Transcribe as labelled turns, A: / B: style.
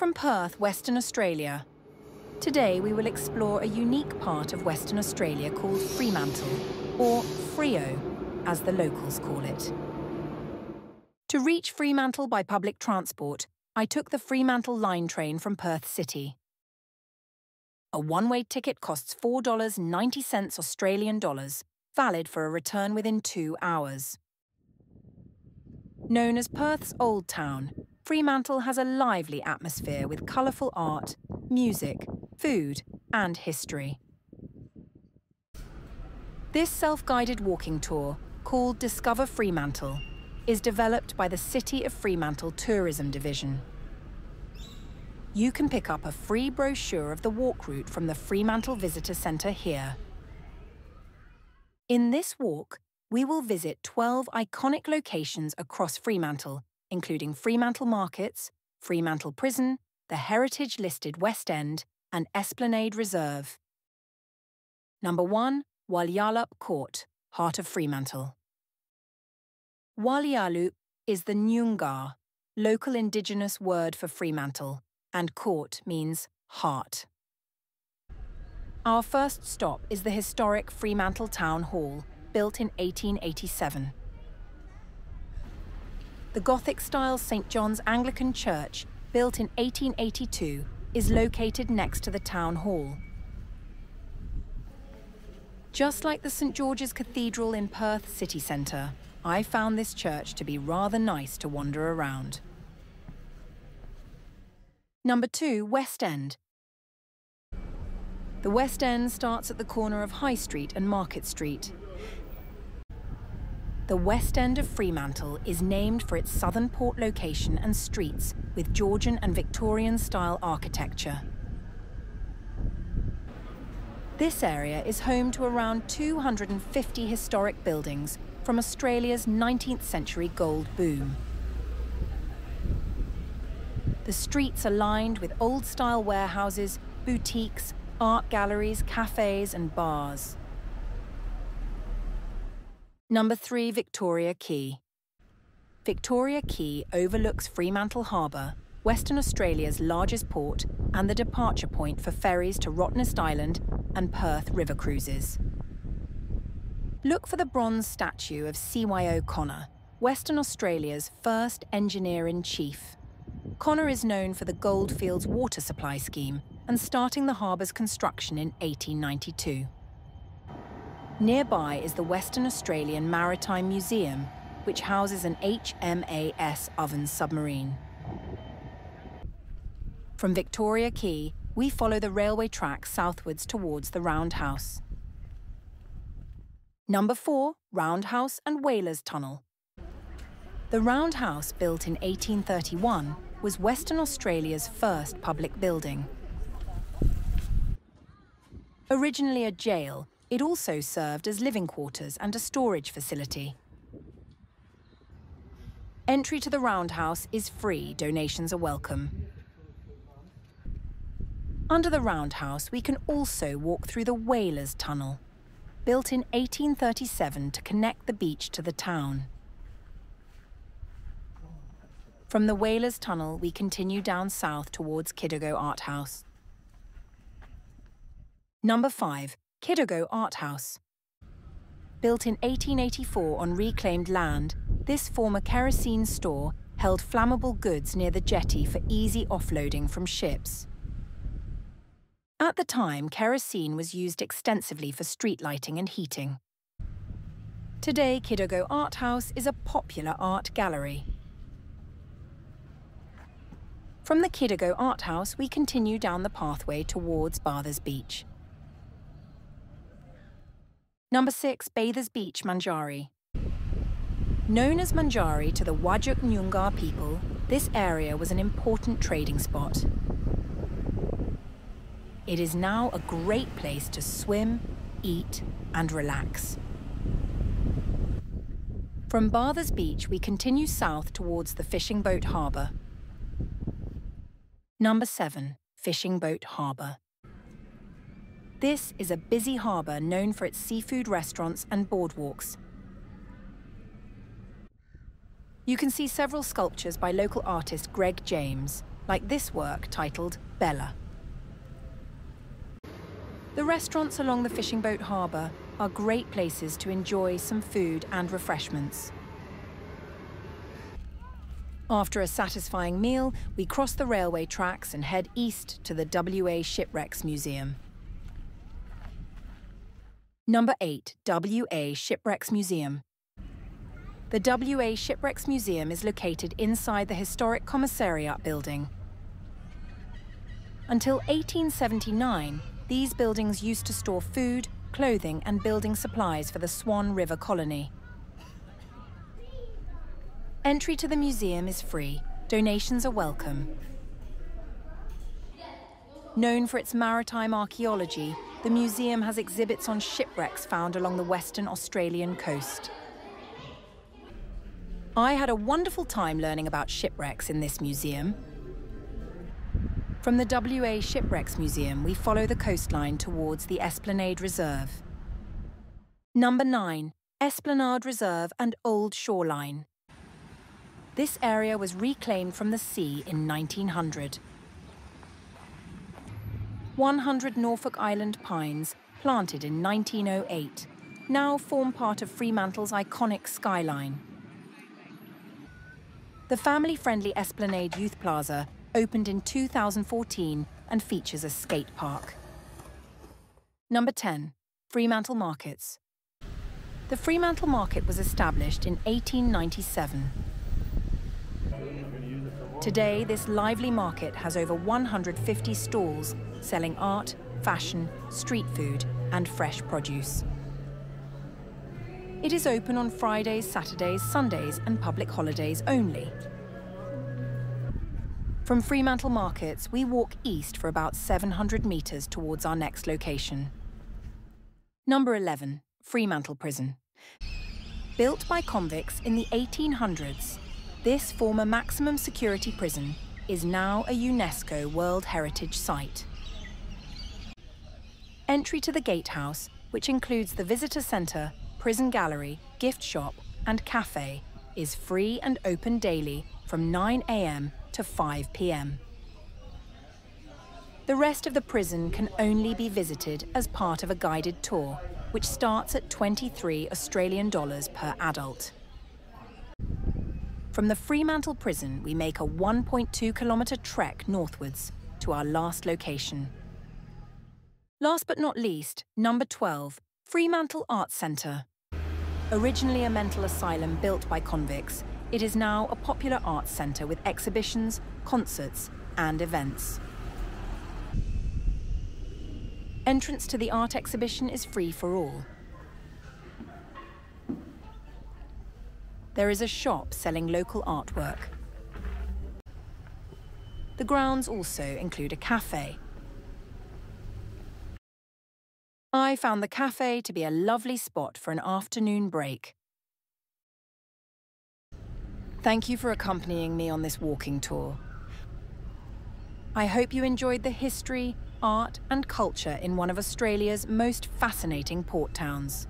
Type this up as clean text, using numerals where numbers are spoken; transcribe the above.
A: from Perth, Western Australia. Today we will explore a unique part of Western Australia called Fremantle, or Freo, as the locals call it. To reach Fremantle by public transport, I took the Fremantle line train from Perth City. A one-way ticket costs $4.90 Australian dollars, valid for a return within 2 hours. Known as Perth's Old Town, Fremantle has a lively atmosphere with colourful art, music, food and history. This self-guided walking tour, called Discover Fremantle, is developed by the City of Fremantle Tourism Division. You can pick up a free brochure of the walk route from the Fremantle Visitor Centre here. In this walk, we will visit 12 iconic locations across Fremantle, including Fremantle Markets, Fremantle Prison, the heritage-listed WestEnd, and EsplanadeReserve. Number 1, WalyalupKoort, heart of Fremantle. Walyalup is the Noongar, local indigenous word for Fremantle, and Koort means heart. Our first stop is the historic Fremantle Town Hall, built in 1887. The Gothic-style St. John's Anglican Church, built in 1882, is located next to the Town Hall. Just like the St. George's Cathedral in Perth city centre, I found this church to be rather nice to wander around. Number 2, WestEnd. The WestEnd starts at the corner of High Street and Market Street. The West End of Fremantle is named for its southern port location and streets with Georgian and Victorian-style architecture. This area is home to around 250 historic buildings from Australia's 19th century gold boom. The streets are lined with old-style warehouses, boutiques, art galleries, cafes and bars. Number 3, VictoriaQuay. VictoriaQuay overlooks Fremantle Harbour, Western Australia's largest port and the departure point for ferries to Rottnest Island and Perth river cruises. Look for the bronze statue of CYO Connor, Western Australia's first engineer-in-chief. Connor is known for the Goldfields water supply scheme and starting the harbour's construction in 1892. Nearby is the Western Australian Maritime Museum, which houses an HMAS Ovens submarine. From VictoriaQuay, we follow the railway track southwards towards the Roundhouse. Number 4, Roundhouse and Whalers Tunnel. The Roundhouse, built in 1831, was Western Australia's first public building. Originally a jail, it also served as living quarters and a storage facility. Entry to the Roundhouse is free, donations are welcome. Under the Roundhouse, we can also walk through the Whalers Tunnel, built in 1837 to connect the beach to the town. From the Whalers Tunnel, we continue down south towards Kidogo Arthouse. Number 5, Kidogo Arthouse. Built in 1884 on reclaimed land, this former kerosene store held flammable goods near the jetty for easy offloading from ships. At the time, kerosene was used extensively for street lighting and heating. Today, Kidogo Arthouse is a popular art gallery. From the Kidogo Arthouse, we continue down the pathway towards BathersBeach. Number 6, BathersBeach, Manjaree. Known as Manjaree to the Whadjuk Noongar people, this area was an important trading spot. It is now a great place to swim, eat, and relax. From BathersBeach, we continue south towards the FishingBoatHarbour. Number 7, FishingBoatHarbour. This is a busy harbour known for its seafood restaurants and boardwalks. You can see several sculptures by local artist Greg James, like this work titled Bella. The restaurants along the fishing boat harbour are great places to enjoy some food and refreshments. After a satisfying meal, we cross the railway tracks and head east to the WA Shipwrecks Museum. Number 8, WA Shipwrecks Museum. The WA Shipwrecks Museum is located inside the historic Commissariat building. Until 1879, these buildings used to store food, clothing and building supplies for the Swan River colony. Entry to the museum is free. Donations are welcome. Known for its maritime archaeology, the museum has exhibits on shipwrecks found along the Western Australian coast. I had a wonderful time learning about shipwrecks in this museum. From the WA Shipwrecks Museum, we follow the coastline towards the EsplanadeReserve. Number 9, EsplanadeReserve and Old Shoreline. This area was reclaimed from the sea in 1900. 100 Norfolk Island pines, planted in 1908, now form part of Fremantle's iconic skyline. The family-friendly Esplanade Youth Plaza opened in 2014 and features a skate park. Number 10, Fremantle Markets. The Fremantle Market was established in 1897. Today, this lively market has over 150 stalls selling art, fashion, street food and fresh produce. It is open on Fridays, Saturdays, Sundays and public holidays only. From Fremantle Markets, we walk east for about 700 metres towards our next location. Number 11, Fremantle Prison. Built by convicts in the 1800s, this former maximum security prison is now a UNESCO World Heritage Site. Entry to the gatehouse, which includes the visitor centre, prison gallery, gift shop and cafe, is free and open daily from 9 AM to 5 PM. The rest of the prison can only be visited as part of a guided tour, which starts at $23 Australian per adult. From the Fremantle Prison, we make a 1.2-kilometre trek northwards to our last location. Last but not least, number 12, FremantleArtsCentre. Originally a mental asylum built by convicts, it is now a popular arts centre with exhibitions, concerts and events. Entrance to the art exhibition is free for all. There is a shop selling local artwork. The grounds also include a cafe. I found the cafe to be a lovely spot for an afternoon break. Thank you for accompanying me on this walking tour. I hope you enjoyed the history, art and culture in one of Australia's most fascinating port towns.